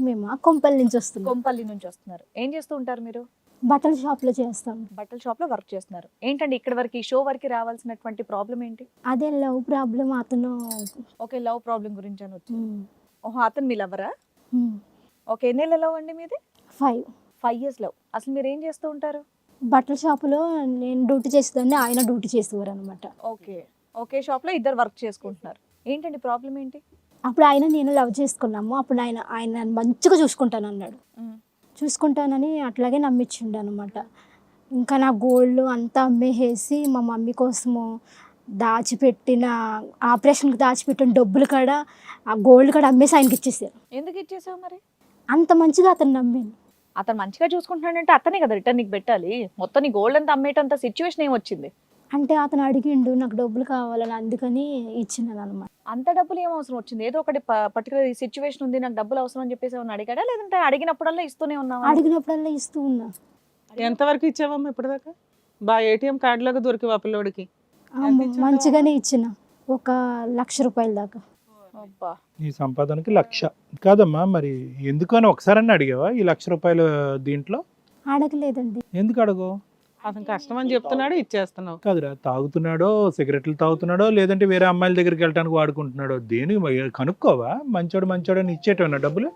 మేము కొంపల్లి నుంచి వస్తున్నాం. కొంపల్లి నుంచి వస్తున్నారు. ఏం చేస్తూ ఉంటారు మీరు? బట్టల షాప్ లో చేస్తాం. బట్టల షాప్ లో వర్క్ చేస్తున్నారు. ఏంటండి ఇక్కడ వరకు ఈ షో వరకు రావాల్సినటువంటి ప్రాబ్లం ఏంటి? అదే లవ్ ప్రాబ్లం అతను. ఓకే, లవ్ ప్రాబ్లం గురించి అని వచ్చి. ఉమ్, ఓహో, అతను మీ లవరా? ఉమ్, ఓకే, ఎన్ని నెలల లవ్ అండి మీది? 5. 5 years లవ్. అసలు మీరు ఏం చేస్తూ ఉంటారు? బట్టల షాపులో నేను డ్యూటీ చేసేదాన్ని, ఆయన డ్యూటీ చేసేవారు అనమాట. ఓకే, ఒకే షాప్ లో ఇద్దరు వర్క్ చేసుకుంటున్నారు. ఏంటండి ప్రాబ్లం ఏంటి? అప్పుడు ఆయన నేను లవ్ చేసుకున్నాము. అప్పుడు ఆయన ఆయన నన్ను మంచిగా చూసుకుంటాను అన్నాడు. చూసుకుంటానని అట్లాగే నమ్మించిండు అనమాట. ఇంకా నా గోల్డ్ అంతా అమ్మేసేసి మా మమ్మీ కోసము దాచిపెట్టిన ఆపరేషన్కి దాచిపెట్టిన డబ్బులు కాడ ఆ గోల్డ్ కాడ అమ్మేసి ఆయనకి ఇచ్చేసారు. ఎందుకు ఇచ్చేసావు మరి? అంత మంచిగా అతను నమ్మాను. అతను మంచిగా చూసుకుంటున్నాడంటే అతనే కదా రిటర్న్ నీకు పెట్టాలి. మొత్తం నీ గోల్డ్ అంతా అమ్మేటంత సిచ్యువేషన్ ఏం వచ్చింది? అంటే అతను అడిగిండు నాకు డబ్బులు కావాలని, అందుకని ఇచ్చినాను అనమాట. అంత డబ్బులు ఏం అవసరం వచ్చింది? ఏదో ఒకటి పర్టికులర్ సిచ్యువేషన్ ఉంది, నాకు డబ్బులు అవసరం అని చెప్పేసి ఏమన్నా అడిగాడా, లేదంటే అడిగినప్పుడల్లా ఇస్తూనే ఉన్నావా? అడిగినప్పుడల్లా ఇస్తూ ఉన్నా. ఎంతవరకు ఇచ్చావమ్మా ఇప్పటిదాకా? ఏటీఎం కార్డులాగా దొరికివా పిల్లోడికి? మంచిగానే ఇచ్చిన, 1,00,000 రూపాయల దాకా. అబ్బా, నీ సంపాదనకి 1,00,000 కాదమ్మా. మరి ఎందుకని ఒకసారి అడిగావా ఈ 1,00,000 రూపాయలు దీంట్లో? అడగలేదండి. ఎందుకు అడగవు? అతను కష్టం అని చెప్తున్నాడు, ఇచ్చేస్తున్నావు. కాదురా, తాగుతున్నాడో సిగరెట్లు తాగుతున్నాడో లేదంటే వేరే అమ్మాయిల దగ్గరికి వెళ్ళడానికి వాడుకుంటున్నాడో దేని కనుక్కోవా? మంచోడు అని ఇచ్చేటన్నా డబ్బులు?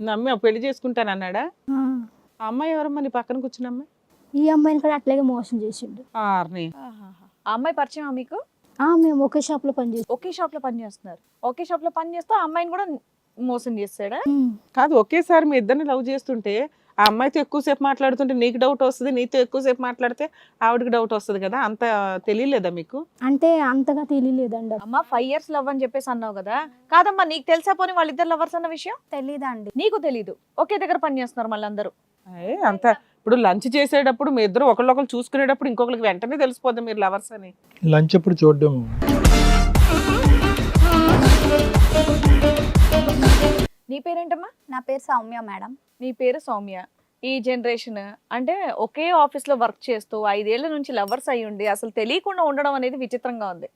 నమ్మి పెళ్లి చేసుకుంటాను అన్నాడా? ఆ, ఆ అమ్మాయి ఎవరమ్మా నీ పక్కన కూర్చున్న అమ్మాయి? ఈ అమ్మాయిని కూడా అట్లాగే మోసం చేసిండు. ఆర్ని. ఆ అమ్మాయి పరిచయమా మీకు? మేము ఒకే షాప్ లో పనిచేస్తాం. ఒకే షాప్ లో పని చేస్తున్నారు. ఒకే షాప్ లో పని చేస్తూ ఆ అమ్మాయిని కూడా మోసం చేస్తాడా? కాదు, ఒకేసారి మీ ఇద్దరిని లవ్ చేస్తుంటే ఆ అమ్మాయితో ఎక్కువసేపు మాట్లాడుతుంటే నీకు డౌట్ వస్తుంది, నీతో ఎక్కువసేపు మాట్లాడితే ఆవిడకి డౌట్ వస్తుంది కదా. అంత తెలియలేదా మీకు? అంటే అంతగా తెలియలేదండి. అమ్మా 5 years లవ్ అని చెప్పేసి అన్నావు కదా. కాదమ్మా, నీకు తెలుసా పోనీ వాళ్ళిద్దరు లవర్స్ అన్న విషయం? తెలీదండి. నీకు తెలీదు. ఒకే దగ్గర పని చేస్తున్నారు మళ్ళీ అందరూ. అంత ఇప్పుడు లంచ్ చేసేటప్పుడు మీ ఇద్దరు ఒకళ్ళొకరు చూసుకునేటప్పుడు ఇంకొకరికి వెంటనే తెలిసిపోద్ది మీరు లవర్స్ అని. లంచ్ ఎప్పుడు చూడడం? నీ పేరేంటమ్మా? నా పేరు సౌమ్య మేడం. నీ పేరు సౌమ్య. ఈ జనరేషన్ అంటే ఒకే ఆఫీస్ లో వర్క్ చేస్తూ 5 ఏళ్ల నుంచి లవర్స్ అయ్యి ఉండి అసలు తెలియకుండా ఉండడం అనేది విచిత్రంగా ఉంది.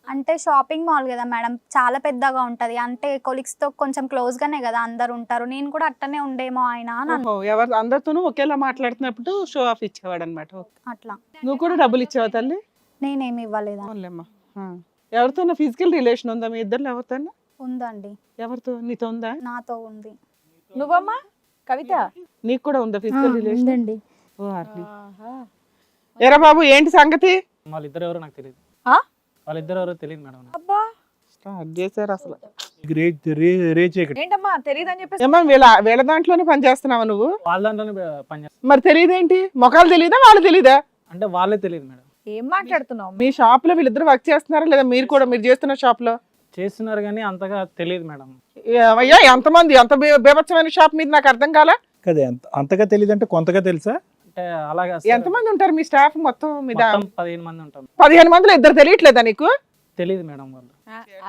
అంటే షాపింగ్ మాల్ కదా మేడం, చాలా పెద్దగా ఉంటది. అంటే కొలీగ్స్ తో కొంచెం క్లోజ్ గానే కదా అందరు ఉంటారు. నేను కూడా అట్టనే ఉండేమో ఆయన అని ఓహో, ఎవరు అందరితోనూ ఒకేలా మాట్లాడుతున్నప్పుడు షో ఆఫ్ ఇచ్చేవాడు అనమాట. అట్లా. నువ్వు కూడా డబ్బులు ఇచ్చావా తల్లి? నేనేమి ఇవ్వలేదా? అవునులేమ్మా. ఎవరితోనో ఫిజికల్ రిలేషన్ ఉందా మీ ఇద్దరు? ఎవరితోనా? ఉందండి. ఎవరితో? నీతో ఉందా? నాతో ఉంది. నువ్వమ్మా కవిత? నీకు కూడా ఉందా ఫిజికల్ రిలేషన్? ఉందండి. ఎరా బాబు, ఏంటి సంగతి? వాళ్ళిద్దరు ఎవరో నాకు తెలియదు. ఆ? వాళ్ళిద్దరు ఎవరో తెలియదు మేడం. అబ్బా, స్టార్ట్ చేశారు అసలు. ఏంటమ్మా తెలియదని చెప్పేసి? ఏమా వీళ్ళ దాంట్లోనే పని చేస్తున్నావా నువ్వు? వాళ్ళ దాంట్లోనే పనిచేస్తాను. మరి తెలియదేంటి? మొఖాలు తెలీదా, వాళ్ళు తెలీదా? అంటే వాళ్ళే తెలియదు మేడం. ఏం మాట్లాడుతున్నావు? మీ షాప్ లో వీళ్ళిద్దరు వర్క్ చేస్తున్నారా లేదా మీరు కూడా మీరు చేస్తున్న షాప్ లో? చేస్తున్నారు కానీ అంతగా తెలియదు మేడం. అయ్యా, ఎంతమంది ఎంత బీభత్సమైన షాప్ మీద నాకు అర్థం కాలా. కదా, అంతగా తెలియదంటే కొంతగా తెలుసా? అంటే అలాగా ఎంతమంది ఉంటారు మీ స్టాఫ్ మొత్తం మీద? 15 మంది ఉంటాం. 15 మందిలో ఇద్దరు తెలియట్లేదా నీకు? తెలియదు మేడం వాళ్ళు.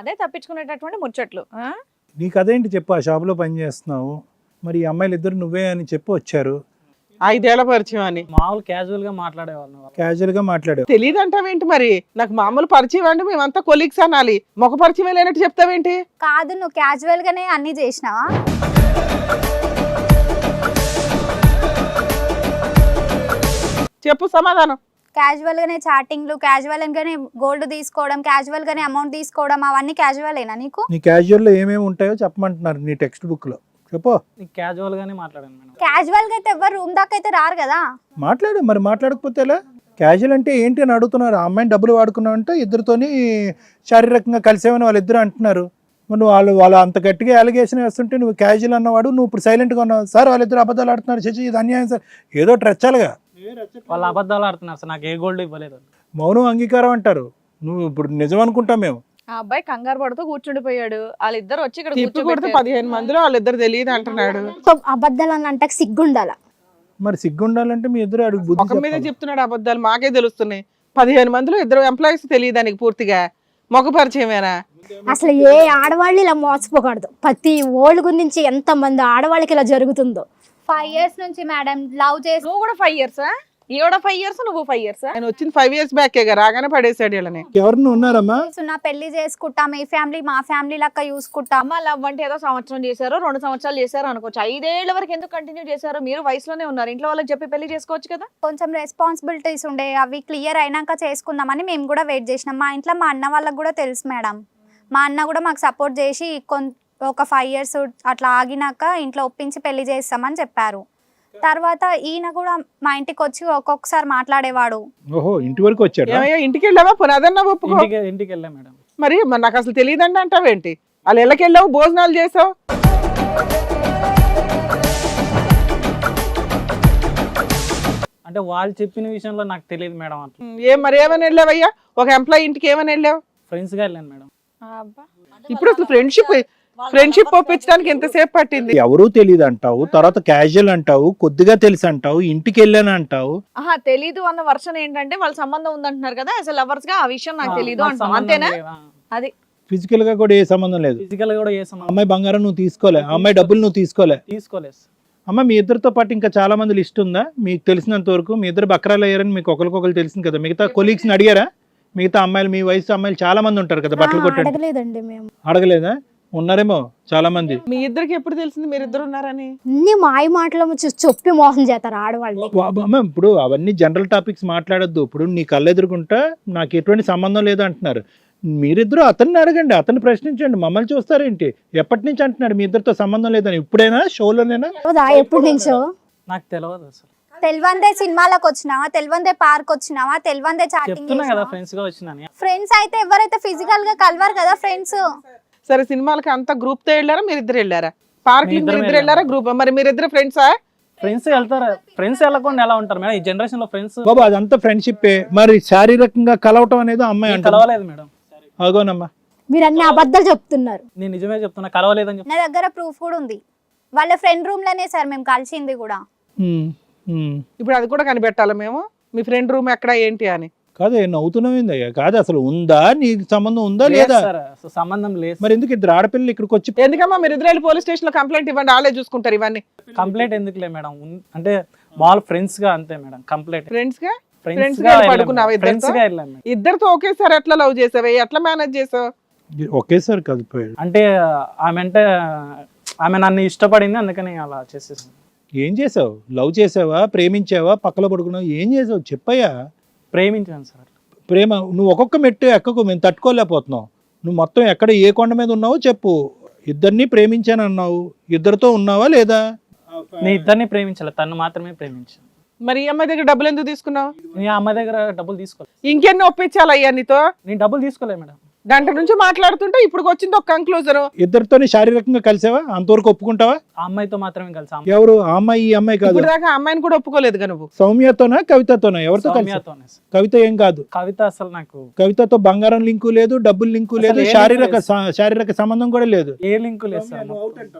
అదే తప్పించుకునేటటువంటి ముచ్చట్లు. నీకు అదేంటి చెప్పు, ఆ షాపులో పని చేస్తున్నావు, మరి ఈ అమ్మాయిలు ఇద్దరు నువ్వే అని చెప్పి వచ్చారు. 5 ఏళ్ల పరిచయం అని మామూలు క్యాజువల్ గా మాట్లాడేవాళ్ళం. క్యాజువల్ గా మాట్లాడావు. తెలియదు అంటావేంటి? మరి నాకు మామూలు పరిచయం అంటే మేమంతా కొలీగ్స్ అనాలి, ముఖ పరిచయం లేనట్టు చెప్తావేంటి? కాదు, నువ్వు క్యాజువల్ గానే అన్ని చేసినావా? చెప్పు సమాధానం. క్యాజువల్ గానే చాటింగ్లు, క్యాజువల్ గానే గోల్డ్ తీసుకోవడం, క్యాజువల్ గానే అమౌంట్ తీసుకోవడం, అవన్నీ క్యాజువలేనా నీకు? నీ క్యాజువల్లో ఏమేమి ఉంటాయో చెప్పమంటున్నారు నీ టెక్స్ట్ బుక్ లో. చెప్పు. క్యాజువల్ గానే మాట్లాడాను మేడం. క్యాజువల్ గా అయితే ఎవరు రూమ్ దాకా అయితే రారు కదా. మాట్లాడు, మరి మాట్లాడకపోతే ఎలా? క్యాజువల్ అంటే ఏంటి అని అడుగుతున్నారు. ఆ అమ్మాయిని డబ్బులు వాడుకున్నావు అంటే ఇద్దరితోని శారీరకంగా కలిసేవని వాళ్ళిద్దరు అంటున్నారు. నువ్వు వాళ్ళు అంత గట్టిగా అలిగేషన్ వేస్తుంటే నువ్వు క్యాజువల్ అన్నవాడు, నువ్వు ఇప్పుడు సైలెంట్గా ఉన్నావు. సార్ వాళ్ళిద్దరు అబద్ధాలు ఆడుతున్నారు, చచ్చి ఇది అన్యాయం సార్, ఏదో రెచ్చాలుగా. వాళ్ళు అబద్ధాలు ఆడుతున్నారు సార్, నాకు ఏ గోల్డ్ ఇవ్వలేదు. మౌనం అంగీకారం అంటారు. నువ్వు ఇప్పుడు నిజం అనుకుంటాం మేము. ఆ అబ్బాయి కంగారు పడుతూ కూర్చుండిపోయాడు. వాళ్ళిద్దరు వచ్చి ఇక్కడ తిప్పి కొడితే 15 మందిలో వాళ్ళిద్దరు తెలియదు అంటున్నాడు. అబద్ధాలు అని అంటే సిగ్గుండాల. మరి సిగ్గుండాలంటే మీ ఇద్దరు అడుగు బుద్ధి ముఖం మీద చెప్పాలి. చెప్తున్నాడు అబద్ధాలు, మాకే తెలుస్తున్నాయి. 15 మందిలో 2 ఎంప్లాయీస్ తెలియదు దానికి పూర్తిగా. ముఖ పరిచయమేనా? అసలు ఏ ఆడవాళ్ళు ఇలా మోసపోకూడదు. ప్రతి ఓళ్ళ గురించి ఎంత మంది ఆడవాళ్ళకి ఇలా జరుగుతుందో. 5 years నుంచి మేడం లవ్ చేసి. నువ్వు కూడా 5 years? ఈవిడ 5 years నువ్వు 5 years ఆయన వచ్చింది 5 years బ్యాక్ రాగానే పడేసాడు వీళ్ళని. ఎవరిని ఉన్నారమ్మా? నా పెళ్లి చేసుకుంటా, మీ ఫ్యామిలీ మా ఫ్యామిలీ లెక్క చూసుకుంటా. అమ్మ లవ్ అంటే ఏదో సంవత్సరం చేశారో 2 సంవత్సరాలు చేశారో అనుకోవచ్చు. 5 ఏళ్ల వరకు ఎందుకు కంటిన్యూ చేశారో? మీరు వయసులోనే ఉన్నారు, ఇంట్లో వాళ్ళకి చెప్పి పెళ్లి చేసుకోవచ్చు కదా. కొంచెం రెస్పాన్సిబిలిటీస్ ఉండే, అవి క్లియర్ అయినాక చేసుకుందామని మేము కూడా వెయిట్ చేసినాం. మా ఇంట్లో మా అన్న వాళ్ళకి కూడా తెలుసు మేడం. మా అన్న కూడా మాకు సపోర్ట్ చేసి ఒక 5 years అట్లా ఆగినాక ఇంట్లో ఒప్పించి పెళ్లి చేస్తామని చెప్పారు. తర్వాత ఈయన కూడా మా ఇంటికి వచ్చి ఒక్కొక్కసారి మాట్లాడేవాడు. ఓహో, ఇంటి వరకు వచ్చాడు. ఏమయ్యా ఇంటికి వెళ్ళావా? పునాదన్నా ఒప్పుకో. ఇంటికి వెళ్ళా మేడం. మరి నాకు అసలు తెలియదండి అంటావేంటి? వాళ్ళు ఇళ్ళకి వెళ్ళావు, భోజనాలు చేసావు. అంటే వాళ్ళు చెప్పిన విషయంలో నాకు తెలియదు మేడం. అట్లా మరి ఏమని వెళ్ళావయ్యా? ఒక ఎంప్లాయీ ఇంటికి ఏమని వెళ్ళావు? ఫ్రెండ్స్ గా వెళ్ళాను మేడం. ఇప్పుడు అసలు ఫ్రెండ్షిప్ ఒప్పించడానికి ఎంతసేపు పట్టింది? ఎవరూ తెలియదు అంటావు, తర్వాత క్యాజువల్ అంటావు, కొద్దిగా తెలుసు అంటావు, ఇంటికి వెళ్ళాను అంటావు. ఆహా, తెలీదు అన్న వర్షన్ ఏంటంటే వాళ్ళ సంబంధం ఉందంటున్నారు కదా, అసలు లవర్స్ గా ఆ విషయం నాకు తెలీదు నాకు అంటాం, సంబంధం అంతేనా? లేదు. అది ఫిజికల్ గా కూడా ఏ సంబంధం లేదు. ఫిజికల్ గా కూడా ఏ సంబంధం అమ్మాయి బంగారం నువ్వు తీసుకోలే, అమ్మాయి డబ్బులు నువ్వు తీసుకోలే. తీసుకోలేదు. అమ్మ, మీ ఇద్దరితో పాటు ఇంకా చాలా మంది లిస్ట్ ఉందా మీకు తెలిసినంత వరకు? మీ ఇద్దరు బక్రాలు అయ్యారని మీకు ఒకరికొకరు తెలిసింది కదా. మిగతా కొలీగ్స్ని అడిగారా? మిగతా అమ్మాయిలు, మీ వయసు అమ్మాయిలు చాలా మంది ఉంటారు కదా బట్టలు కొట్టండి. అడగలేదండి మేము. అడగలేదా? ఉన్నారేమో చాలా మంది. మీ ఇద్దరికి ఎప్పుడు తెలిసింది మీరిద్దరు ఉన్నారని? అన్ని మాయ మాటలు చెప్పి మోసం చేస్తారు ఆడవాళ్ళు. అమ్మ, ఇప్పుడు అవన్నీ జనరల్ టాపిక్స్ మాట్లాడొద్దు. ఇప్పుడు నీ కళ్ళెదురుకుంటా నాకు ఎటువంటి సంబంధం లేదు అంటున్నారు. మీరిద్దరు అతన్ని అడగండి, అతన్ని ప్రశ్నించండి. మమ్మల్ని చూస్తారేంటి? ఎప్పటి నుంచి అంటున్నాడు మీ ఇద్దరితో సంబంధం లేదని? ఇప్పుడైనా షోలోనేనా? ఎప్పటి నుంచో నాకు తెలియదు అసలు. తెల్వందే సినిమాలకు వచ్చినావా, తెల్వందే పార్క్ వచ్చినావా, తెల్వందే చాటింగ్ చెప్తున్నా కదా ఫ్రెండ్స్ గా వచ్చినాని. ఫ్రెండ్స్ అయితే ఎవరైతే ఫిజికల్ గా కలవరు కదా ఫ్రెండ్స్. సరే, సినిమాలకి అంత గ్రూప్ తో వెళ్ళారా? మీరిద్దరు వెళ్ళారా? పార్క్ మేమిద్దరం మీరిద్దరు వెళ్ళారా? గ్రూప్? మరి మీరిద్దరు ఫ్రెండ్సా? ఫ్రెండ్స్ వెళ్తారు. ఫ్రెండ్స్ వెళ్ళకుండా ఎలా ఉంటారు మేడం? ఈ జనరేషన్ లో ఫ్రెండ్స్ బాబా అదంతా ఫ్రెండ్షిప్పే. మరి శారీరకంగా కలవటం అనేది అమ్మాయి అంటే కలవలేదు మేడం. అగోనమ్మా, మీరు అన్ని అబద్ధాలు చెప్తున్నారు. నేను నిజమే చెప్తున్నా, కలవలేదని నా దగ్గర ప్రూఫ్ కూడా ఉంది. వాళ్ళ ఫ్రెండ్ రూమ్ లోనే సార్ మేము కలిసింది కూడా. ఇప్పుడు అది కూడా కనిపెట్టాలా మేము? మీ ఫ్రెండ్ రూమ్ ఎక్కడ ఏంటి అని? కాదు, నవ్వుతున్నావు కాదు, అసలు ఉందా? నీకు సంబంధం ఉందా లేదా? సంబంధం లేదు. మరి ఎందుకు ఇద్దరు ఆడపిల్లలు ఇక్కడికి వచ్చి? ఎందుకమ్మా మీరు ఇద్దరు వెళ్ళి పోలీస్ స్టేషన్ లో కంప్లైంట్ ఇవ్వండి, వాళ్ళే చూసుకుంటారు ఇవన్నీ. కంప్లైంట్ ఎందుకులే మేడం? అంటే మామూలు ఫ్రెండ్స్ గా అంతే మేడం. కంప్లైంట్ ఫ్రెండ్స్ గా ఫ్రెండ్స్ గా గా పడుకున్నావా? ఫ్రెండ్స్ గా వెళ్ళాం మేడం. ఇద్దరితో ఒకేసారి ఎట్లా లవ్ చేసావే? ఎట్లా మేనేజ్ చేసావు? ఒకేసారి కలిపోయాడు. అంటే ఆమె నన్ను ఇష్టపడింది, అందుకని అలా చేసేసాను. ఏం చేసావు? లవ్ చేసావా, ప్రేమించావా, పక్కలో పడుకున్నావు, ఏం చేసావు చెప్పయ్యా? ప్రేమించాను సార్. ప్రేమ నువ్వు ఒక్కొక్క మెట్టు ఎక్కకు, మేము తట్టుకోలేకపోతున్నావు. నువ్వు మొత్తం ఎక్కడ ఏ కొండ మీద ఉన్నావో చెప్పు. ఇద్దరిని ప్రేమించాను అన్నావు, ఇద్దరితో ఉన్నావా లేదా? నేను ఇద్దరిని ప్రేమించాలి, తను మాత్రమే ప్రేమించాను. మరి ఈ అమ్మాయి దగ్గర డబ్బులు ఎందుకు తీసుకున్నావు? నేను ఆ అమ్మాయి దగ్గర డబ్బులు తీసుకోలేదు. ఇంకెన్ని ఒప్పించాలయ్యా నీతో? నేను డబ్బులు తీసుకోలేదు మేడం. గంట నుంచి మాట్లాడుతుంటే ఇప్పుడు వచ్చింది ఒక కంక్లూజన్. ఇద్దరితోని శారీరకంగా కలిసావా? అంతవరకు ఒప్పుకుంటావా? ఆ అమ్మాయితో మాత్రమే కలిసి. ఎవరు ఆ అమ్మాయి? ఈ అమ్మాయి కాదు. ఇప్పుడు దాకా అమ్మాయిని కూడా ఒప్పుకోలేదు నువ్వు. సౌమ్యతోనా, కవితతోనా? ఎవరితో కలిసి? సౌమ్యతోనే సార్. కవిత ఏం కాదు. కవిత అసలు నాకు కవితతో బంగారం లింకు లేదు, డబ్బులు లింకు లేదు, అసలు ఏ శారీరక సంబంధం కూడా లేదు. ఏ లింకు లేదు సార్.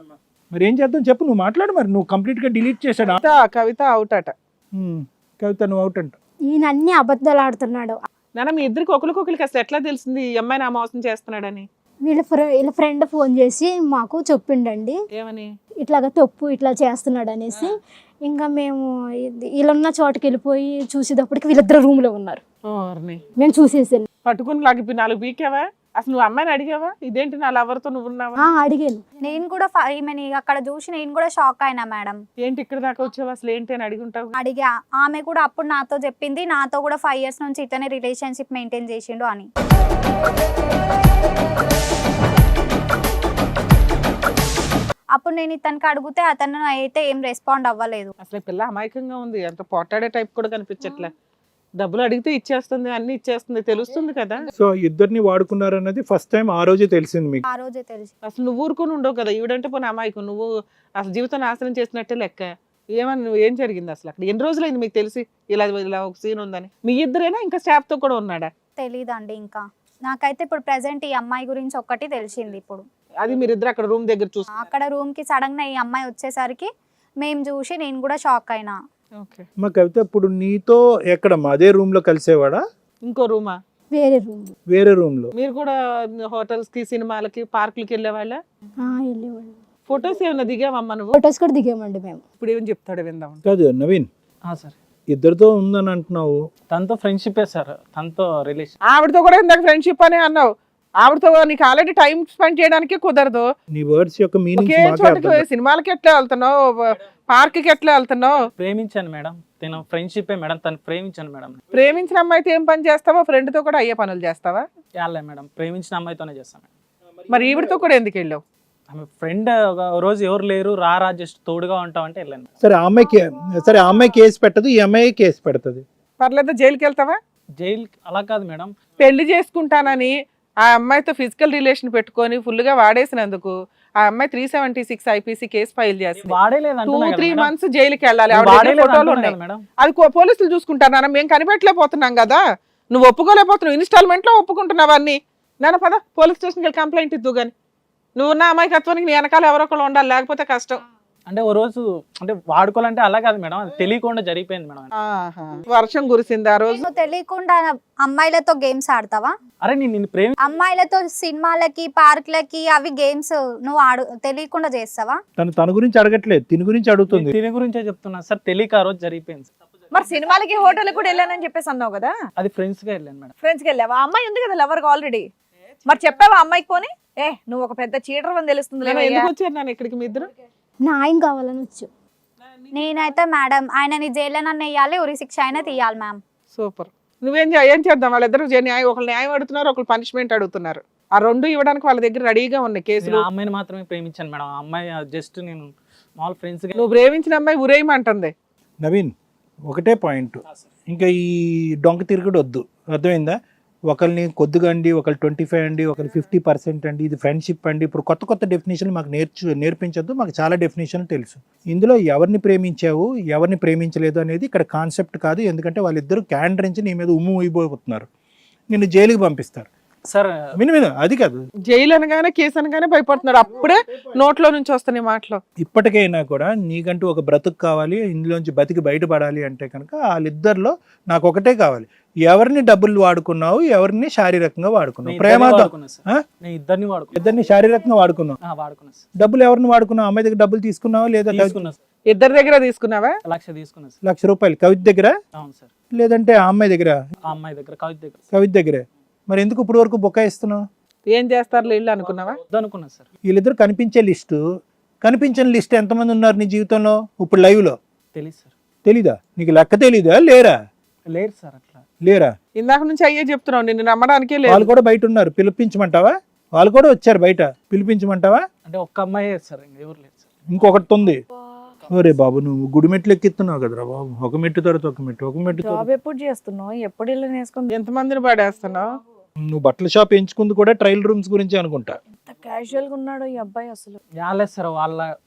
మరి ఏం చేద్దాం చెప్పు? నువ్వు మాట్లాడు. మరి నువ్వు కంప్లీట్ గా డిలీట్ చేశాడు. కవిత అవుట్ అట. కవిత నువ్వు అవుట్ అంట. ఈయన అన్ని అబద్ధాలు ఆడుతున్నాడు. నాన్న, మీ ఇద్దరికి ఒకరికొకరికి అసలు ఎట్లా తెలిసింది ఈ అమ్మాయి నా మోసం చేస్తున్నాడని? వీళ్ళ ఫ్రెండ్ ఫోన్ చేసి మాకు చెప్పిండండి, ఏమని? ఇట్లాగా తప్పు ఇట్లా చేస్తున్నాడు అనేసి. ఇంకా మేము వీళ్ళున్న చోటుకి వెళ్ళిపోయి చూసేటప్పటికి వీళ్ళిద్దరు రూమ్ లో ఉన్నారు. మేము చూసేసాను. పట్టుకుని లాగి 4 పీకావా? అసలు నువ్వు అమ్మాయిని అడిగావా? ఇదేంటి నా లవర్తో నువ్వు ఉన్నావా? అడిగాను. నేను కూడా ఈమెని అక్కడ చూసి నేను కూడా షాక్ అయినా మేడం. ఏంటి ఇక్కడ దాకా వచ్చావు? అసలు ఏంటి అని అడిగుంటావు. అడిగా. ఆమె కూడా అప్పుడు నాతో చెప్పింది, నాతో కూడా 5 years నుంచి ఇతనే రిలేషన్షిప్ మెయింటైన్ చేసిండు అని. అప్పుడు నేను ఇతనికి అడిగితే అతను అయితే ఏం రెస్పాండ్ అవ్వలేదు. అసలు పిల్ల అమాయకంగా ఉంది, అంత పోటాడే టైప్ కూడా కనిపించట్లే. డబ్బులు అడిగితే ఇచ్చేస్తుంది, అన్ని ఇచ్చేస్తుంది, తెలుస్తుంది కదా. సో ఇద్దరిని వాడుకున్నారు అన్నది ఫస్ట్ టైం ఆ రోజే తెలిసింది మీకు? ఆ రోజే తెలిసి. అసలు నువ్వు ఊరుకొని ఉండవు కదా, ఈవిడంటే పోనీ అమాయకం, నువ్వు అసలు జీవితం నాశనం చేసినట్టే లెక్క. నువ్వు ఏం జరిగింది అసలు అక్కడ? ఎన్ని రోజులైంది మీకు తెలిసి ఇలా ఒక సీన్ ఉందని? మీ ఇద్దరేనా ఇంకా స్టాఫ్ తో కూడా ఉన్నాడా? తెలీదండి. ఇంకా నాకైతే ఇప్పుడు ప్రెసెంట్ ఈ అమ్మాయి గురించి ఒక్కటి తెలిసింది. ఇప్పుడు అది మీరిద్దరు అక్కడ రూమ్ దగ్గర చూసి, అక్కడ రూమ్ కి సడన్ గా ఈ అమ్మాయి వచ్చేసరికి మేము చూసి నేను కూడా షాక్ అయినా. మా కవిత ఇప్పుడు నీతో ఎక్కడ? అదే రూమ్ లో కలిసేవాడా? ఇంకో రూమా? వేరే రూమ్ లో. మీరు కూడా హోటల్స్ కి, సినిమాలకి, పార్కులకి వెళ్ళేవాళ్ళ? వెళ్ళేవాళ్ళు. ఫొటోస్ ఏమన్నా దిగావమ్మా నువ్వు? ఫొటోస్ కూడా దిగామండి మేము. ఇప్పుడు ఏమని చెప్తాడు విందాం. కాదు నవీన్, సార్ ఇద్దరితో ఉందని అంటున్నావు. తనతో ఫ్రెండ్షిప్ సార్, తనతో రిలేషన్. ఆవిడతో కూడా ఇందాక ఫ్రెండ్షిప్ అనే అన్నావు. ఆవిడతో నీకు ఆల్రెడీ టైం స్పెండ్ చేయడానికి కుదరదు. నీ వర్డ్స్ యొక్క ఒకే మీనింగ్ చోటకి సినిమాలకి ఎట్లా వెళ్తున్నావు, పార్క్ కి ఎట్లా వెళ్తున్నావు? ప్రేమించాను మేడం, తను ఫ్రెండ్షిప్ మేడం, తను ప్రేమించాను మేడం. ప్రేమించిన అమ్మాయితో ఏం పని చేస్తావా? ఫ్రెండ్ తో కూడా అయ్యే పనులు చేస్తావా? యాలే మేడం, ప్రేమించిన అమ్మాయితోనే చేస్తాను. మరి ఈవిడతో కూడా ఎందుకు వెళ్ళావు? ఆమె ఫ్రెండ్, ఒక రోజు ఎవరు లేరు రా జస్ట్ తోడుగా ఉంటామంటే వెళ్ళాను. సరే ఆ అమ్మాయి కేసు పెట్టదు, ఈ అమ్మాయి కేసు పెడుతుంది. పర్లేదు, జైలుకి వెళ్తావా? జైలు అలా కాదు మేడం. పెళ్లి చేసుకుంటానని ఆ అమ్మాయితో ఫిజికల్ రిలేషన్ పెట్టుకొని ఫుల్ గా వాడేసినందుకు ఆ అమ్మాయి 376 ఐపీసీ కేసు ఫైల్ చేస్తుంది. వాడేలేదు 2-3 months జైలుకి వెళ్ళాలి. ఆవిడ దగ్గర ఫోటోలు ఉన్నాయి. మేడం అది పోలీసులు చూసుకుంటారా? మేము కనిపెట్టలేకపోతున్నాం కదా. నువ్వు ఒప్పుకోలేకపోతున్నావు, ఇన్స్టాల్మెంట్ లో ఒప్పుకుంటున్నావు అన్ని. నాన్న పద, పోలీస్ స్టేషన్కి వెళ్ళి కంప్లైంట్ ఇద్దు గాని. నువ్వు నా అమాయకత్వానికి నీ వెనకాల ఎవరో ఒకళ్ళు ఉండాలి, లేకపోతే కష్టం. అంటే ఓ రోజు అంటే వాడుకోవాలంటే అలా కాదు మేడం, అది తెలియకుండా జరిగిపోయింది మేడం. వర్షం కురిసింది ఆ రోజు. నువ్వు తెలియకుండా అమ్మాయిలతో గేమ్స్ ఆడతావా? అరే నేను ప్రేమి అమ్మాయిలతో సినిమాలకి పార్క్లకి అవి గేమ్స్ నువ్వు తెలియకుండా చేస్తావా? తన గురించి అడగట్లేదు, తిని గురించి అడుగుతుంది. దీని గురించే చెప్తున్నా సార్, తెలియక ఆ రోజు జరిగిపోయింది. మరి సినిమాలకి హోటల్ కూడా వెళ్ళానని చెప్పేసి అన్నావు కదా. అది ఫ్రెండ్స్ గా వెళ్ళాను మేడం. ఫ్రెండ్స్కి వెళ్ళావా? అమ్మాయి ఉంది కదా లవర్గా ఆల్రెడీ. మరి చెప్పావా అమ్మాయికి పోనీ? నువ్వు ఒక పెద్ద చీటర్ అని తెలుస్తుంది. ఎందుకు వచ్చారు నాన్న ఇక్కడికి మీ ఇద్దరు? నా ఆయన కావాలని వచ్చు. నేనైతే మేడం ఆయనని జైల్లో నన్ను వేయాలి, ఉరి శిక్ష అయినా తీయాలి మ్యామ్. సూపర్. నువ్వేం ఏం చేద్దాం? వాళ్ళిద్దరు ఒకళ్ళు న్యాయం అడుగుతున్నారు, ఒకళ్ళు పనిష్మెంట్ అడుగుతున్నారు. ఆ రెండు ఇవ్వడానికి వాళ్ళ దగ్గర రెడీగా ఉన్నాయి కేసులు. ఆ అమ్మాయిని మాత్రమే ప్రేమించాను మేడం. ఆ అమ్మాయి జస్ట్ నేను మామూలు ఫ్రెండ్స్. నువ్వు ప్రేమించిన అమ్మాయి ఉరేయమంటుంది. నవీన్, ఒకటే పాయింట్, ఇంకా ఈ డొంక తిరుగుడు వద్దు, అర్థమైందా? ఒకరిని కొద్దిగా అండి, ఒకరు 25 అండి, ఒకరు 50% అండి, ఇది ఫ్రెండ్షిప్ అండి. ఇప్పుడు కొత్త డెఫినేషన్ మాకు నేర్పించొద్దు, మాకు చాలా డెఫినేషన్ తెలుసు. ఇందులో ఎవరిని ప్రేమించావు, ఎవరిని ప్రేమించలేదు అనేది ఇక్కడ కాన్సెప్ట్ కాదు. ఎందుకంటే వాళ్ళిద్దరూ క్యాండరించి నీ మీద ఉమ్ము అయిపోతున్నారు, నిన్ను జైలుకి పంపిస్తారు సార్. విను, అది కాదు. జైలు అనగానే కేసు అనగానే భయపడుతున్నారు. అప్పుడే నోట్లో నుంచి వస్తున్నాయి మాటలు. ఇప్పటికైనా కూడా నీకంటూ ఒక బ్రతుకు కావాలి, ఇందులోంచి బతికి బయటపడాలి అంటే కనుక వాళ్ళిద్దరిలో నాకు ఒకటే కావాలి. ఎవరిని డబ్బులు వాడుకున్నావు, ఎవరిని శారీరకంగా వాడుకున్నావు? ప్రేమతో ఇద్దరిని శారీరకంగా వాడుకున్నావు. డబ్బులు ఎవరిని వాడుకున్నావు? అమ్మాయి దగ్గర డబ్బులు తీసుకున్నావా లేదా? ఇద్దరి దగ్గర తీసుకున్నావా? 1,00,000 తీసుకున్నా. 1,00,000 రూపాయలు కవిత దగ్గర? అవును సార్. లేదంటే ఆ అమ్మాయి దగ్గర? ఆ అమ్మాయి దగ్గర, కవిత దగ్గరే. మరి ఎందుకు ఇప్పుడు వరకు బొక్కాయిస్తున్నావు? ఏం చేస్తారు వీళ్ళు అనుకున్నావా? అనుకున్నా సార్. వీళ్ళిద్దరు కనిపించే లిస్టు, కనిపించిన లిస్ట్ ఎంతమంది ఉన్నారు నీ జీవితంలో ఇప్పుడు లైవ్ లో? తెలియదు సార్. తెలీదా నీకు? లెక్క తెలీదా? లేరా? లేరు సార్. అట్లా లేరా? ఇందాక నుంచి అయ్యే చెప్తున్నావు, నిన్ను నమ్మడానికే లేదు. వాళ్ళు కూడా బయట ఉన్నారు, పిలిపించమంటావా? వాళ్ళు కూడా వచ్చారు బయట, పిలిపించమంటావా? అంటే ఒక్క అమ్మాయి సార్, ఎవరు లేదు సార్. ఇంకొకటి ఉంది. ఒరే బాబు, నువ్వు గుడి మెట్లు ఎక్కిస్తున్నావు కదరా బాబు. ఒక మెట్టు తర్వాత ఒక మెట్టు, ఒక మెట్టు. జాబ్ ఎప్పుడు చేస్తున్నావు? ఎప్పుడు ఇల్లు వేసుకుంది? ఎంతమందిని పడేస్తున్నావు? నువ్వు బట్టల షాప్ ఎంచుకుంది కూడా ట్రయల్ రూమ్స్ గురించి అనుకుంటా. ఎంత క్యాజువల్ గా ఉన్నాడు ఈ అబ్బాయి అసలు. యాలేదు సార్,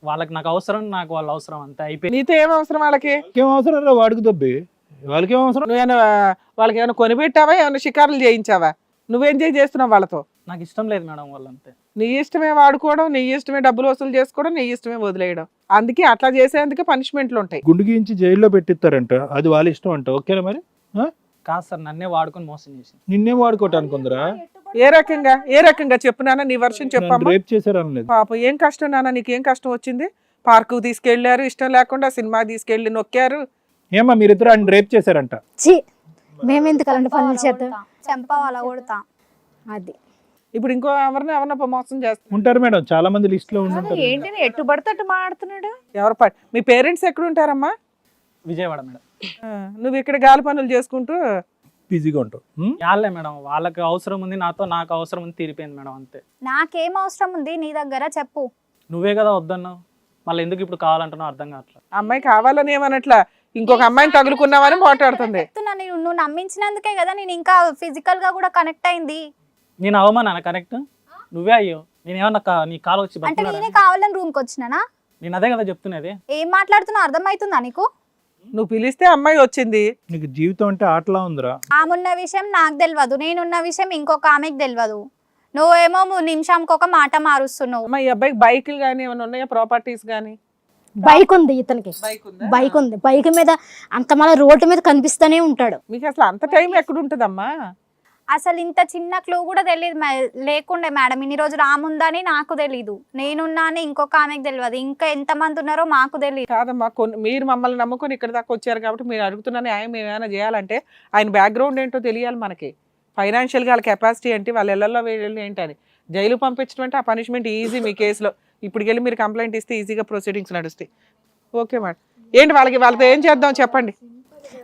వాళ్ళకి నాకు అవసరం, నాకు వాళ్ళ అవసరం, అంతే అయిపోయింది. నీతో ఏం అవసరం వాళ్ళకి? ఏం అవసరం రా వాడికి దొబ్బి, వాళ్ళకి ఏం అవసరం? నువ్వేమైనా వాళ్ళకి ఏమైనా కొనిపెట్టావా? ఏమైనా షికారులు చేయించావా? నువ్వేం చేస్తున్నావు వాళ్ళతో? నాకు iష్టం లేదు మేడం వాళ్ళు, అంతే. నీ ఇష్టమే వాడుకోవడం, నీ ఇష్టమే డబ్బులు వసూలు చేసుకోవడం, నీ ఇష్టమే వదిలేయడం. అందుకే అట్లా చేసేందుకే పనిష్మెంట్లు ఉంటాయి. గుండు గీయించి జైల్లో పెట్టిస్తారంట, అది వాళ్ళ ఇష్టం అంట. ఓకేనా మరి? కాదు సార్, నన్నే వాడుకొని మోసం చేసి. నిన్నే వాడుకోవటానికి ఉందిరా? ఏ రకంగా చెప్పు నాన్న, నీ వర్షం చెప్పమ్మా. రేప్ చేశారు అనలేదు పాప, ఏం కష్టం నాన్న, నీకేం కష్టం వచ్చింది? పార్కు తీసుకెళ్లారు, ఇష్టం లేకుండా సినిమా తీసుకెళ్లి నొక్కారు. ఏమా మీరిద్దరు ఆయన రేప్ చేశారంట? మేమెందుకు అలాంటి పనులు చేద్దాం? చెంప అలా కొడతా. అది ఇప్పుడు ఇంకో ఎవరినో మోసం చేస్తారు. ఉంటారు మేడం, చాలా మంది లిస్ట్ లో ఉంటారు. ఏంటి ఎట్టు పడితే అట్టు మాట్లాడుతున్నాడు? మీ పేరెంట్స్ ఎక్కడ ఉంటారమ్మా? విజయవాడ మేడం. నువ్వు ఇక్కడ గాలి పనులు చేసుకుంటూ బిజీగా ఉంటావు. యాలే మేడం, వాళ్ళకి అవసరం ఉంది నాతో, నాకు అవసరం ఉంది, తీరిపోయింది మేడం, అంతే. నాకేం అవసరం ఉంది నీ దగ్గర చెప్పు. నువ్వే కదా వద్దన్నావు, మళ్ళీ ఎందుకు ఇప్పుడు కావాలంటున్నావు అర్థం కావట్లేదు. అమ్మాయి కావాలని ఏమనట్లా, ఇంకొక అమ్మాయిని తగులుకున్నావని మాట్లాడుతుంది. నువ్వు నమ్మించినందుకే కదా నేను ఇంకా ఫిజికల్ గా కూడా కనెక్ట్ అయింది. నేను అవమానా కనెక్ట్? నువ్వే అయ్యో. నేను ఏమన్నా నీ కాల్ వచ్చి అంటే నేనే కావాలని రూమ్ కి వచ్చినానా? నేను అదే కదా చెప్తున్నది. ఏం మాట్లాడుతున్నావు అర్థమవుతుందా నీకు? నువ్వు పిలిస్తే అమ్మాయి వచ్చింది. నీకు జీవితం అంటే ఆటలా ఉందిరా. ఆమెన్న విషయం నాకు తెలియదు, నేనున్న విషయం ఇంకొక ఆమెకు తెలియదు. నువ్వేమో నిమిషంకి ఒక మాట మారుస్తున్నావు. అమ్మాయి ఈ అబ్బాయికి బైకులు కానీ ఏమైనా ఉన్నాయా, ప్రాపర్టీస్ కానీ? బైక్ ఉంది ఇతనికి, బైక్ ఉంది. బైక్ మీద అంత మళ్ళీ రోడ్డు మీద కనిపిస్తూనే ఉంటాడు. మీకు అసలు అంత టైం ఎక్కడ ఉంటుందమ్మా? అసలు ఇంత చిన్న క్లూ కూడా తెలియదు లేకుండే మేడం. ఇన్ని రోజులు ఆముందని నాకు తెలీదు, నేనున్నా అని ఇంకొక ఆమెకు తెలియదు, ఇంకా ఎంతమంది ఉన్నారో మాకు తెలియదు. కాదమ్మా, మీరు మమ్మల్ని నమ్ముకొని ఇక్కడ దాకా వచ్చారు కాబట్టి మీరు అడుగుతున్న న్యాయం ఏమైనా చేయాలంటే ఆయన బ్యాక్గ్రౌండ్ ఏంటో తెలియాలి మనకి. ఫైనాన్షియల్గా వాళ్ళ కెపాసిటీ ఏంటి, వాళ్ళ ఇళ్లలో వెళ్ళి ఏంటని. జైలు పంపించడం అంటే ఆ పనిష్మెంట్ ఈజీ మీ కేసులో. ఇప్పటికెళ్ళి మీరు కంప్లైంట్ ఇస్తే ఈజీగా ప్రొసీడింగ్స్ నడుస్తాయి. ఓకే మేడం, ఏంటి వాళ్ళతో ఏం చేద్దాం చెప్పండి.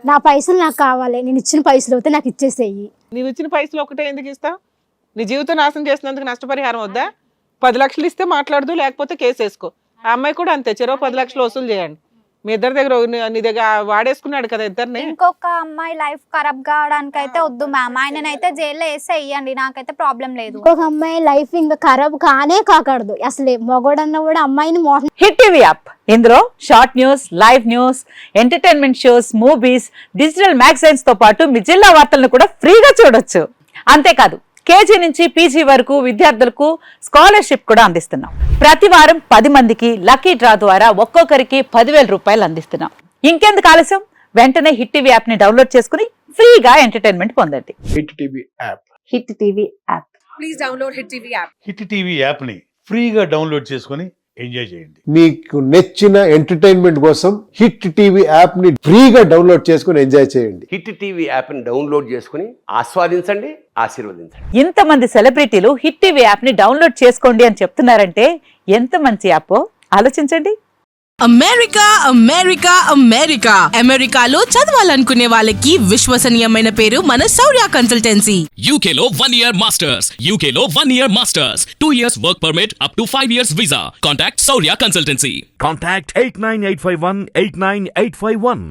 నా పైసలు నాకు కావాలి, నేను ఇచ్చిన పైసలు అయితే నాకు ఇచ్చేసేయి. నీవు ఇచ్చిన పైసలు ఒకటే ఎందుకు ఇస్తావు? నీ జీవితం నాశనం చేసినందుకు నష్టపరిహారం వద్దా? 10 లక్షలు ఇస్తే మాట్లాడదు, లేకపోతే కేసు వేసుకో. ఆ అమ్మాయి కూడా అంతే, చెరో 10 లక్షలు వసూలు చేయండి. మీ ఇద్దరి దగ్గర నీ దగ్గర వాడేసుకున్నాడు కదా ఇద్దరిని. ఇంకొక అమ్మాయి లైఫ్ ఖరాబ్ కావడానికి అయితే వద్దు మ్యామ్, ఆయననైతే జైల్లో వేస్తే ఇయ్యండి, నాకైతే ప్రాబ్లం లేదు. ఇంకొక అమ్మాయి లైఫ్ ఇంకా ఖరాబ్ కాకూడదు. అసలు మగోడన్న కూడా అమ్మాయిని మోసం. హిట్ టీవీ యాప్, ఇందులో short news, live news, entertainment shows, movies, digital magazines తో పాటు మీ జిల్లా వార్తలను కూడా ఫ్రీగా చూడొచ్చు. అంతేకాదు కేజీ నుంచి పీజీ వరకు విద్యార్థులకు స్కాలర్షిప్ కూడా అందిస్తున్నాం. ప్రతి వారం 10 మందికి లక్కీ డ్రా ద్వారా ఒక్కొక్కరికి 10,000 రూపాయలు అందిస్తున్నాం. ఇంకెందుకు ఆలస్యం, వెంటనే హిట్ టీవీ యాప్ ని డౌన్లోడ్ చేసుకుని ఫ్రీగా ఎంటర్టైన్మెంట్ పొందండి. Hit TV app. Hit TV app. Please download hit TV app. Hit TV యాప్ని ఫ్రీగా డౌన్లోడ్ చేసుకొని ఎంజాయ్ చేయండి. మీకు నచ్చిన ఎంటర్టైన్మెంట్ కోసం హిట్ టీవీ యాప్ ని ఫ్రీగా డౌన్లోడ్ చేసుకుని ఎంజాయ్ చేయండి. హిట్ టీవీ యాప్ని డౌన్లోడ్ చేసుకుని ఆస్వాదించండి, ఆశీర్వదించండి. ఇంతమంది సెలబ్రిటీలు హిట్ టీవీ యాప్ ని డౌన్లోడ్ చేసుకోండి అని చెప్తున్నారంటే ఎంత మంచి యాప్ ఆలోచించండి. అమెరికా అమెరికా అమెరికా అమెరికాలో చదవాలనుకునే వాళ్ళకి విశ్వసనీయమైన పేరు మన శౌర్య కన్సల్టెన్సీ. UK లో 1 year masters, UK లో 1 year masters, 2 years work permit up to 5 years visa. Contact Saurya Consultancy. Contact 89851 89851.